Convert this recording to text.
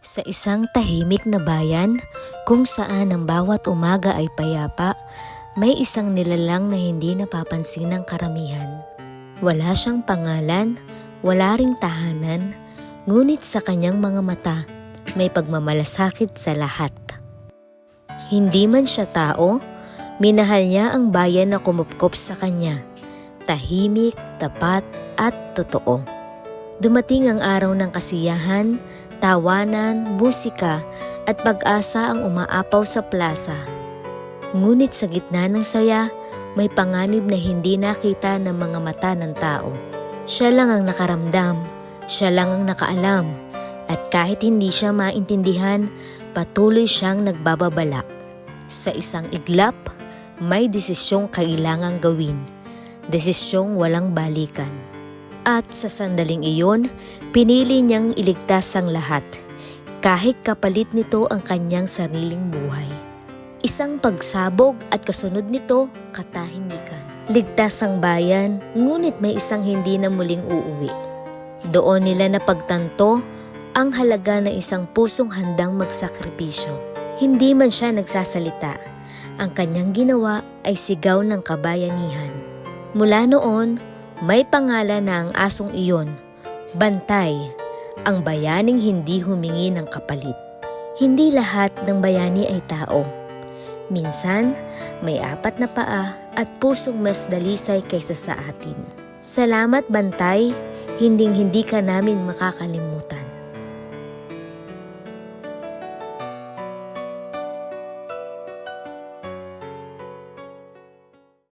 Sa isang tahimik na bayan kung saan ang bawat umaga ay payapa, may isang nilalang na hindi napapansin ng karamihan. Wala siyang pangalan, wala ring tahanan, ngunit sa kanyang mga mata may pagmamalasakit sa lahat. Hindi man siya tao, minahal niya ang bayan na kumupkop sa kanya. Tahimik, tapat at totoo. Dumating ang araw ng kasiyahan, tawanan, musika at pag-asa ang umaapaw sa plaza. Ngunit sa gitna ng saya, may panganib na hindi nakita ng mga mata ng tao. Siya lang ang nakaramdam, siya lang ang nakaalam, at kahit hindi siya maintindihan, patuloy siyang nagbababala. Sa isang iglap, may desisyong kailangang gawin, desisyong walang balikan. At sa sandaling iyon, pinili niyang iligtas ang lahat, kahit kapalit nito ang kanyang sariling buhay. Isang pagsabog at kasunod nito, katahimikan. Ligtas ang bayan, ngunit may isang hindi na muling uuwi. Doon nila napagtanto ang halaga ng isang pusong handang magsakripisyo. Hindi man siya nagsasalita, ang kanyang ginawa ay sigaw ng kabayanihan. Mula noon, may pangalan na ang asong iyon, Bantay, ang bayaning hindi humingi ng kapalit. Hindi lahat ng bayani ay tao. Minsan, may apat na paa at pusong mas dalisay kaysa sa atin. Salamat Bantay, hinding-hindi ka namin makakalimutan.